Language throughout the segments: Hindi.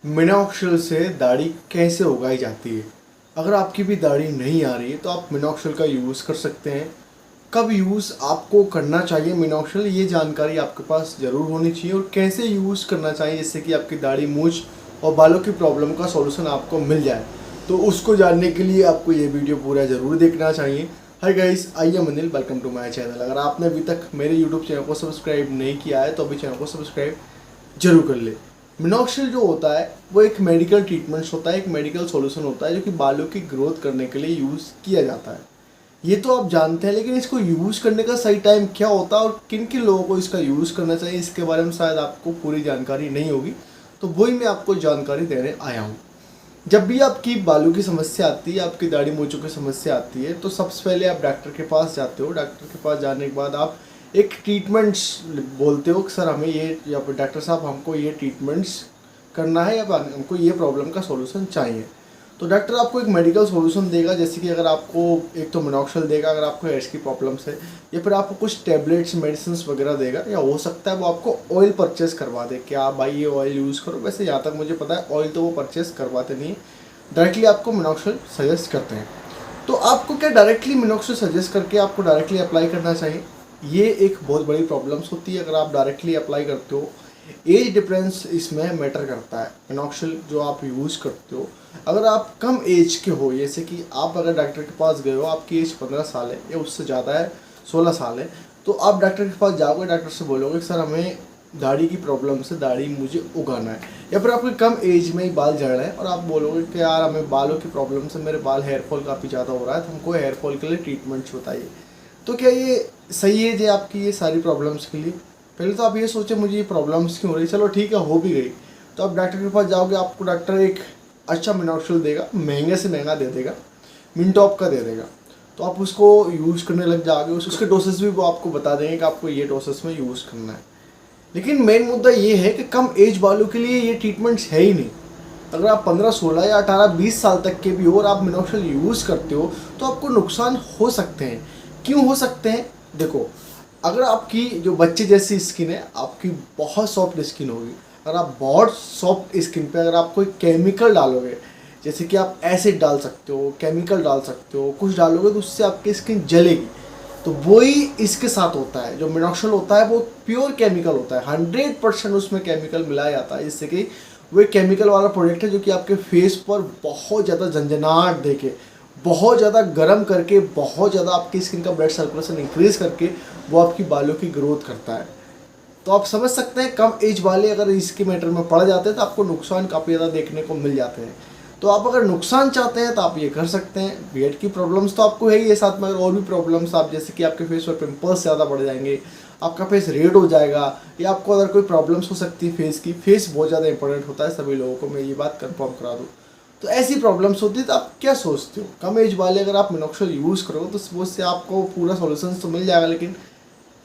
मिनॉक्सिल से दाढ़ी कैसे उगाई जाती है। अगर आपकी भी दाढ़ी नहीं आ रही है तो आप मिनॉक्सिल का यूज़ कर सकते हैं। कब यूज़ आपको करना चाहिए मिनॉक्सिल, ये जानकारी आपके पास ज़रूर होनी चाहिए, और कैसे यूज़ करना चाहिए जिससे कि आपकी दाढ़ी, मूंछ और बालों की प्रॉब्लम का सॉल्यूशन आपको मिल जाए। तो उसको जानने के लिए आपको ये वीडियो पूरा ज़रूर देखना चाहिए। Hi guys, I am Anil, welcome to my channel. अगर आपने अभी तक मेरे यूट्यूब चैनल को सब्सक्राइब नहीं किया है तो अभी चैनल को सब्सक्राइब जरूर कर ले। मिनॉक्सिल जो होता है वो एक मेडिकल ट्रीटमेंट्स होता है, एक मेडिकल सॉल्यूशन होता है जो कि बालों की ग्रोथ करने के लिए यूज़ किया जाता है। ये तो आप जानते हैं, लेकिन इसको यूज़ करने का सही टाइम क्या होता है और किन किन लोगों को इसका यूज़ करना चाहिए, इसके बारे में शायद आपको पूरी जानकारी नहीं होगी। तो वही मैं आपको जानकारी देने आया हूँ। जब भी आपकी बालों की समस्या आती है, आपकी दाढ़ी मूंछों की समस्या आती है, तो सबसे पहले आप डॉक्टर के पास जाते हो। डॉक्टर के पास जाने के बाद आप एक ट्रीटमेंट्स बोलते हो कि सर हमें ये, या फिर डॉक्टर साहब हमको ये ट्रीटमेंट्स करना है या हमको ये प्रॉब्लम का सॉल्यूशन चाहिए। तो डॉक्टर आपको एक मेडिकल सॉल्यूशन देगा, जैसे कि अगर आपको एक तो मिनॉक्सिल देगा अगर आपको हेयर्स की प्रॉब्लम्स है, या फिर आपको कुछ टैबलेट्स मेडिसिन वगैरह देगा, या हो सकता है वो आपको ऑयल परचेस करवा दे कि आप भाई ये ऑयल यूज़ करो। वैसे यहाँ तक मुझे पता है ऑयल तो वो परचेस करवाते नहीं, डायरेक्टली आपको मिनॉक्सिल सजेस्ट करते हैं। तो आपको क्या डायरेक्टली मिनॉक्सिल सजेस्ट करके आपको डायरेक्टली अप्लाई करना चाहिए, ये एक बहुत बड़ी प्रॉब्लम्स होती है। अगर आप डायरेक्टली अप्लाई करते हो, एज डिफरेंस इसमें मैटर करता है। मिनॉक्सिल जो आप यूज़ करते हो, अगर आप कम एज के हो, जैसे कि आप अगर डॉक्टर के पास गए हो, आपकी एज 15 साल है या उससे ज़्यादा है, 16 साल है, तो आप डॉक्टर के पास जाओगे, डॉक्टर से बोलोगे सर हमें दाढ़ी की प्रॉब्लम से दाढ़ी मुझे उगाना है, या फिर आपके कम एज में ही बाल झड़ रहे हैं और आप बोलोगे कि यार हमें बालों की प्रॉब्लम से मेरे बाल हेयर फॉल काफ़ी ज़्यादा हो रहा है, तो हमको हेयर फॉल के लिए ट्रीटमेंट्स बताइए। तो क्या ये सही है जी आपकी ये सारी प्रॉब्लम्स के लिए? पहले तो आप ये सोचे मुझे ये प्रॉब्लम्स क्यों हो रही, चलो ठीक है हो भी गई, तो आप डॉक्टर के पास जाओगे, आपको डॉक्टर एक अच्छा मिनॉक्सिल देगा, महंगे से महंगा दे देगा, मिनटॉप का दे देगा। तो आप उसको यूज़ करने लग जाओगे, उसके डोसेस भी वो आपको बता देंगे कि आपको ये डोसेस में यूज़ करना है। लेकिन मेन मुद्दा ये है कि कम एज वालों के लिए ये ट्रीटमेंट्स है ही नहीं। अगर आप 15, 16 या 18, 20 साल तक के भी हो और आप मिनॉक्सिल यूज़ करते हो तो आपको नुकसान हो सकते हैं। क्यों हो सकते हैं? देखो, अगर आपकी जो बच्चे जैसी स्किन है, आपकी बहुत सॉफ्ट स्किन होगी, अगर आप बहुत सॉफ्ट स्किन पे अगर आप कोई केमिकल डालोगे, जैसे कि आप एसिड डाल सकते हो, केमिकल डाल सकते हो, कुछ डालोगे तो उससे आपकी स्किन जलेगी। तो वही इसके साथ होता है। जो मिनॉक्सिल होता है वो प्योर केमिकल होता है, 100% उसमें केमिकल मिलाया जाता है, जिससे कि वो एक केमिकल वाला प्रोडक्ट है जो कि आपके फेस पर बहुत ज़्यादा झंझनाहट देके, बहुत ज़्यादा गर्म करके, बहुत ज़्यादा आपकी स्किन का ब्लड सर्कुलेशन इंक्रीज करके वो आपकी बालों की ग्रोथ करता है। तो आप समझ सकते हैं, कम एज वाले अगर इसके मैटर में पड़ जाते हैं तो आपको नुकसान काफ़ी ज़्यादा देखने को मिल जाते हैं। तो आप अगर नुकसान चाहते हैं तो आप ये कर सकते हैं। बियर्ड की प्रॉब्लम्स तो आपको है ही है, साथ में अगर और भी प्रॉब्लम्स, आप जैसे कि आपके फेस पर पिंपल्स ज़्यादा बढ़ जाएंगे, आपका फेस रेड हो जाएगा, या आपको अगर कोई प्रॉब्लम्स हो सकती है फेस की, फेस बहुत ज़्यादा इंपॉर्टेंट होता है सभी लोगों को, मैं ये बात कंफर्म करा दूँ। तो ऐसी प्रॉब्लम्स होती है, तो आप क्या सोचते हो, कम एज वाले अगर आप मिनॉक्सिल यूज़ करोगे तो वो से आपको पूरा सॉल्यूशन तो मिल जाएगा, लेकिन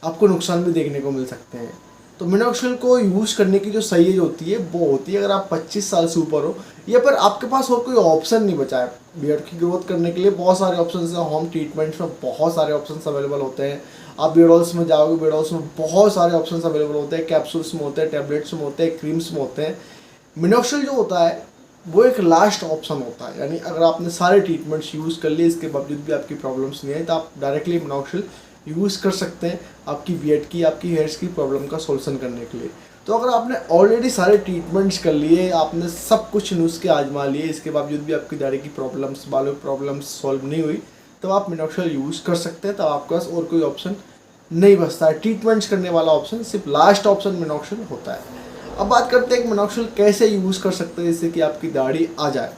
आपको नुकसान भी देखने को मिल सकते हैं। तो मिनॉक्सिल को यूज़ करने की जो सही एज होती है वो होती है अगर आप 25 साल से ऊपर हो, या फिर आपके पास और कोई ऑप्शन नहीं बचा है। बियर्ड की ग्रोथ करने के लिए बहुत सारे ऑप्शन हैं, होम ट्रीटमेंट्स में बहुत सारे ऑप्शन अवेलेबल होते हैं। आप बियर्ड ऑयल्स में जाओगे, बियर्ड ऑयल्स में बहुत सारे ऑप्शन अवेलेबल होते हैं, कैप्सूल्स में होते हैं, टैबलेट्स में होते हैं, क्रीम्स में होते हैं। मिनॉक्सिल जो होता है वो एक लास्ट ऑप्शन होता है, यानी अगर आपने सारे ट्रीटमेंट्स यूज़ कर लिए, इसके बावजूद भी आपकी प्रॉब्लम्स नहीं आई, तो आप डायरेक्टली मिनॉक्सिल यूज़ कर सकते हैं आपकी बियर्ड की, आपकी हेयर्स की प्रॉब्लम का सॉल्यूशन करने के लिए। तो अगर आपने ऑलरेडी सारे ट्रीटमेंट्स कर लिए, आपने सब कुछ नुस्खे आजमा लिए, इसके बावजूद भी आपकी दाढ़ी की प्रॉब्लम्स, बालों की प्रॉब्लम्स सॉल्व नहीं हुई, तो आप मिनॉक्सिल यूज़ कर सकते हैं। तब आपके पास और कोई ऑप्शन नहीं बचता है, ट्रीटमेंट्स करने वाला ऑप्शन सिर्फ लास्ट ऑप्शन मिनॉक्सिल होता है। अब बात करते हैं कि मिनॉक्सिल कैसे यूज़ कर सकते हैं जिससे कि आपकी दाढ़ी आ जाए।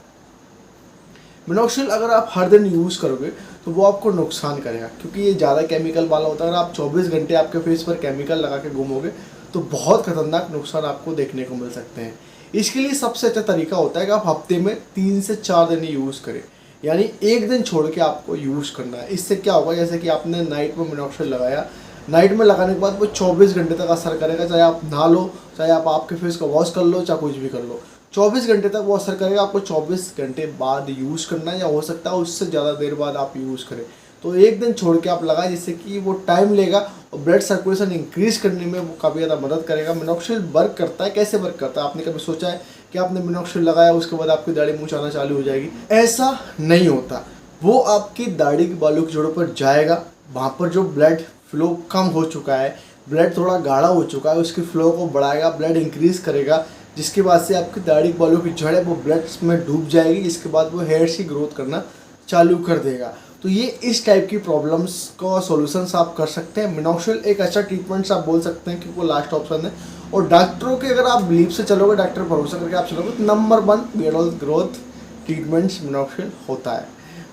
मिनॉक्सिल अगर आप हर दिन यूज़ करोगे तो वो आपको नुकसान करेगा, क्योंकि ये ज़्यादा केमिकल वाला होता है। अगर आप 24 घंटे आपके फेस पर केमिकल लगा के घूमोगे तो बहुत खतरनाक नुकसान आपको देखने को मिल सकते हैं। इसके लिए सबसे अच्छा तरीका होता है कि आप हफ्ते में 3 से 4 दिन ही यूज़ करें, यानी एक दिन छोड़ के आपको यूज़ करना है। इससे क्या होगा, जैसे कि आपने नाइट में मिनॉक्सिल लगाया, नाइट में लगाने के बाद वो 24 घंटे तक असर करेगा, चाहे आप नहा लो, चाहे आप आपके फेस को वॉश कर लो, चाहे कुछ भी कर लो, 24 घंटे तक वो असर करेगा। आपको 24 घंटे बाद यूज़ करना है, या हो सकता है उससे ज़्यादा देर बाद आप यूज़ करें। तो एक दिन छोड़ के आप लगाएं, जिससे कि वो टाइम लेगा और ब्लड सर्कुलेशन इंक्रीज करने में वो काफ़ी ज़्यादा मदद करेगा। मिनॉक्सिल वर्क करता है, कैसे वर्क करता है, आपने कभी सोचा है कि आपने मिनॉक्सिल लगाया उसके बाद आपकी दाढ़ी मूंछ आना चालू हो जाएगी। ऐसा नहीं होता। वो आपकी दाढ़ी के बालों की जड़ों पर जाएगा, वहाँ पर जो ब्लड फ्लो कम हो चुका है, ब्लड थोड़ा गाढ़ा हो चुका है, उसकी फ्लो को बढ़ाएगा, ब्लड इंक्रीज करेगा, जिसके बाद से आपकी दाढ़ी के बालों की जड़ है वो ब्लड में डूब जाएगी, जिसके बाद वो हेयर्स की ग्रोथ करना चालू कर देगा। तो ये इस टाइप की प्रॉब्लम्स का सॉल्यूशंस आप कर सकते हैं। मिनॉक्सिल एक अच्छा ट्रीटमेंट आप बोल सकते हैं कि वो लास्ट ऑप्शन है। और डॉक्टरों के अगर आप बिलीव से चलोगे, डॉक्टर भरोसा करके आप चलोगे, तो number 1 beard growth treatments Minoxil होता है।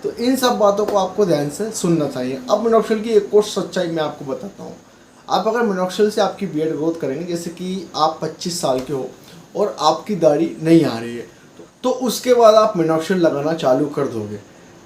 तो इन सब बातों को आपको ध्यान से सुनना चाहिए। अब मिनॉक्सिल की एक और सच्चाई मैं आपको बताता हूँ। आप अगर मिनॉक्सिल से आपकी बियर्ड ग्रोथ करेंगे, जैसे कि आप 25 साल के हो और आपकी दाढ़ी नहीं आ रही है, तो उसके बाद आप मिनॉक्सिल लगाना चालू कर दोगे,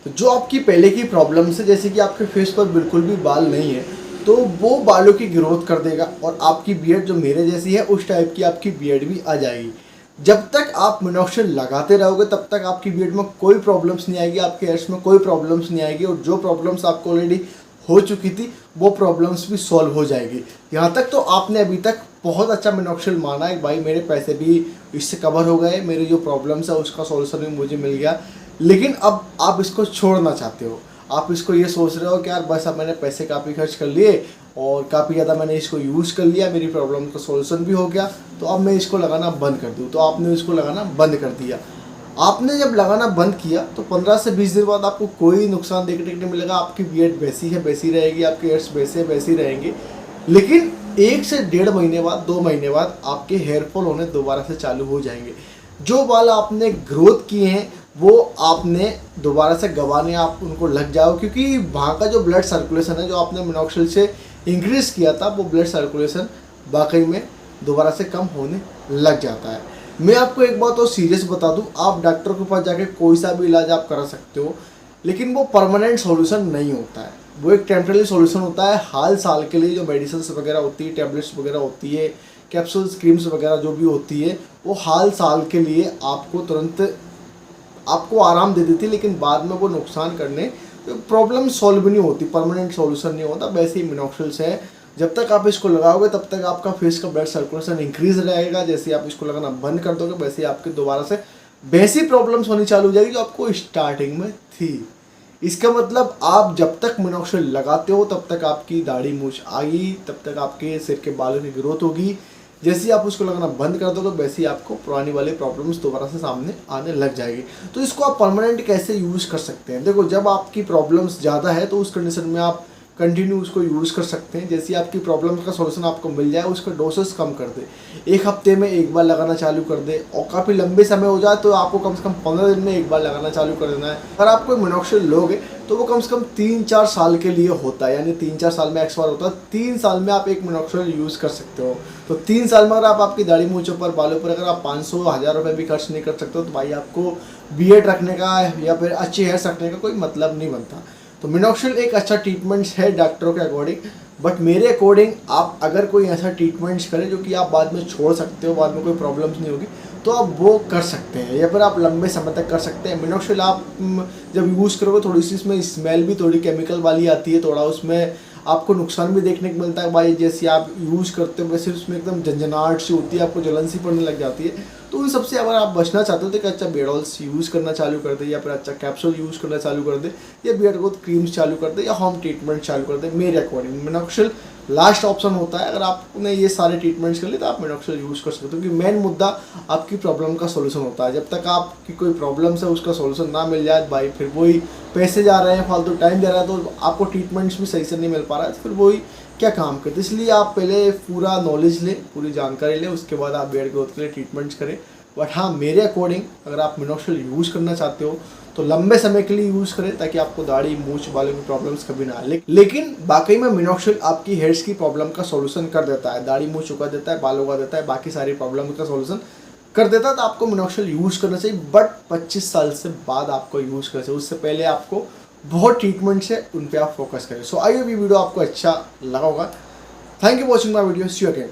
तो जो आपकी पहले की प्रॉब्लम है, जैसे कि आपके फेस पर बिल्कुल भी बाल नहीं है, तो वो बालों की ग्रोथ कर देगा और आपकी बियर्ड जो मेरे जैसी है उस टाइप की आपकी बियर्ड भी आ जाएगी। जब तक आप मिनॉक्सिल लगाते रहोगे तब तक आपकी बियर्ड में कोई प्रॉब्लम्स नहीं आएगी, आपके हेयर्स में कोई प्रॉब्लम्स नहीं आएगी, और जो प्रॉब्लम्स आपको ऑलरेडी हो चुकी थी वो प्रॉब्लम्स भी सॉल्व हो जाएगी। यहाँ तक तो आपने अभी तक बहुत अच्छा मिनॉक्सिल माना है, भाई मेरे पैसे भी इससे कवर हो गए, मेरी जो प्रॉब्लम्स है उसका सॉल्यूशन भी मुझे मिल गया। लेकिन अब आप इसको छोड़ना चाहते हो, आप इसको ये सोच रहे हो कि यार बस अब मैंने पैसे काफ़ी खर्च कर लिए और काफ़ी ज़्यादा मैंने इसको यूज़ कर लिया, मेरी प्रॉब्लम का सॉल्यूशन भी हो गया, तो अब मैं इसको लगाना बंद कर दूँ। तो आपने इसको लगाना बंद कर दिया। आपने जब लगाना बंद किया तो 15 से 20 दिन बाद आपको कोई नुकसान देखने को नहीं मिलेगा। आपकी बियर्ड वैसी है वैसी रहेगी, आपके हेयर्स वैसे वैसी रहेंगे। लेकिन 1 से 1.5 महीने बाद, 2 महीने बाद आपके हेयर फॉल होने दोबारा से चालू हो जाएंगे। जो बाल आपने ग्रोथ किए हैं वो आपने दोबारा से गंवाने आप उनको लग जाओ, क्योंकि वहाँ का जो ब्लड सर्कुलेशन है जो आपने मिनॉक्सिल से इंक्रीज किया था, वो ब्लड सर्कुलेशन वाकई में दोबारा से कम होने लग जाता है। मैं आपको एक बात और सीरियस बता दूं, आप डॉक्टर के पास जाके कोई सा भी इलाज आप करा सकते हो, लेकिन वो परमानेंट सॉल्यूशन नहीं होता है। वो एक टेम्परेरी सॉल्यूशन होता है हाल साल के लिए। जो मेडिसिन वगैरह होती है, टैबलेट्स वगैरह होती है, कैप्सूल्स, क्रीम्स वगैरह जो भी होती है, वो हाल साल के लिए आपको तुरंत आपको आराम दे देती है, लेकिन बाद में वो नुकसान करने, प्रॉब्लम सॉल्व नहीं होती, परमानेंट सॉल्यूशन नहीं होता। वैसे ही मिनॉक्सिल है, जब तक आप इसको लगाओगे तब तक आपका फेस का ब्लड सर्कुलेशन इंक्रीज रहेगा। जैसे आप इसको लगाना बंद कर दोगे वैसे ही आपके दोबारा से वैसी प्रॉब्लम्स होनी चालू हो जाएगी जो आपको स्टार्टिंग में थी। इसका मतलब आप जब तक मिनॉक्सिल लगाते हो तब तक आपकी दाढ़ी मूंछ आएगी, तब तक आपके सिर के बालों की ग्रोथ होगी। जैसे ही आप उसको लगाना बंद कर दोगे वैसे ही आपको पुरानी वाली प्रॉब्लम्स दोबारा से सामने आने लग जाएगी। तो इसको आप परमानेंट कैसे यूज़ कर सकते हैं? देखो, जब आपकी प्रॉब्लम्स ज़्यादा है तो उस कंडीशन में आप कंटिन्यू उसको यूज़ कर सकते हैं। जैसे आपकी प्रॉब्लम का सॉल्यूशन आपको मिल जाए, उसका डोसेस कम कर दे, 1 हफ्ते में 1 बार लगाना चालू कर दे, और काफ़ी लंबे समय हो जाए तो आपको कम से कम 15 दिन में 1 बार लगाना चालू कर देना है। अगर आप कोई मिनॉक्सिल लोगे तो वो कम से कम 3-4 साल के लिए होता है, यानी 3-4 साल में एक्सपायर होता है। 3 साल में आप एक मिनॉक्सिल यूज़ कर सकते हो। तो 3 साल में अगर आप आपकी दाढ़ी मूंछों पर, बालों पर अगर आप 500-1000 रुपये भी खर्च नहीं कर सकते हो, तो भाई आपको बियर्ड रखने का या फिर अच्छे हेयर्स रखने का कोई मतलब नहीं बनता। तो मिनॉक्सिल एक अच्छा ट्रीटमेंट है डॉक्टरों के अकॉर्डिंग, बट मेरे अकॉर्डिंग आप अगर कोई ऐसा ट्रीटमेंट्स करें जो कि आप बाद में छोड़ सकते हो, बाद में कोई प्रॉब्लम्स नहीं होगी, तो आप वो कर सकते हैं, या फिर आप लंबे समय तक कर सकते हैं। मिनॉक्सिल आप जब यूज़ करोगे थोड़ी सी इसमें स्मेल भी थोड़ी केमिकल वाली आती है, थोड़ा उसमें आपको नुकसान भी देखने को मिलता है भाई। जैसे आप यूज़ करते हो वैसे उसमें एकदम झंझनाहट सी होती है, आपको जलन सी पड़ने लग जाती है। तो उन सबसे अगर आप बचना चाहते हो तो एक अच्छा बियर्ड ऑयल्स यूज़ करना चालू कर दे, या फिर अच्छा कैप्सूल यूज़ करना चालू कर दे, या बियर्ड ग्रोथ क्रीम्स चालू कर दे, या होम ट्रीटमेंट चालू कर दे। मेरे अकॉर्डिंग मिनॉक्सिल लास्ट ऑप्शन होता है। अगर आपने ये सारे ट्रीटमेंट्स कर लिए तो आप मिनॉक्सिल यूज़ कर सकते हो, क्योंकि मेन मुद्दा आपकी प्रॉब्लम का सोल्यूशन होता है। जब तक आपकी कोई प्रॉब्लम्स है उसका सोल्यूशन ना मिल जाए भाई, फिर वही पैसे जा रहे हैं, फालतू टाइम जा रहा है, तो आपको ट्रीटमेंट्स भी सही से नहीं मिल पा रहा है, तो फिर वही क्या काम करते। इसलिए आप पहले पूरा नॉलेज लें, पूरी जानकारी लें, उसके बाद आप बियर्ड ग्रोथ के लिए ट्रीटमेंट्स करें। बट हाँ, मेरे अकॉर्डिंग अगर आप मिनॉक्सिल यूज़ करना चाहते हो तो लंबे समय के लिए यूज़ करें, ताकि आपको दाढ़ी मूंछ बालों की प्रॉब्लम्स कभी ना आए। लेकिन वाकई में मिनॉक्सिल आपकी हेयर्स की प्रॉब्लम का सॉल्यूशन कर देता है, दाढ़ी मूंछ उगा देता है, बाल उगा देता है, बाकी सारी प्रॉब्लम का सॉल्यूशन कर देता है। तो आपको मिनॉक्सिल यूज़ करना चाहिए, बट 25 साल से बाद आपको यूज़ करना चाहिए। उससे पहले आपको बहुत ट्रीटमेंट्स है, उन पर आप फोकस करें। सो आई होप ये वीडियो आपको अच्छा लगा होगा। Thank you watching my video. See you again.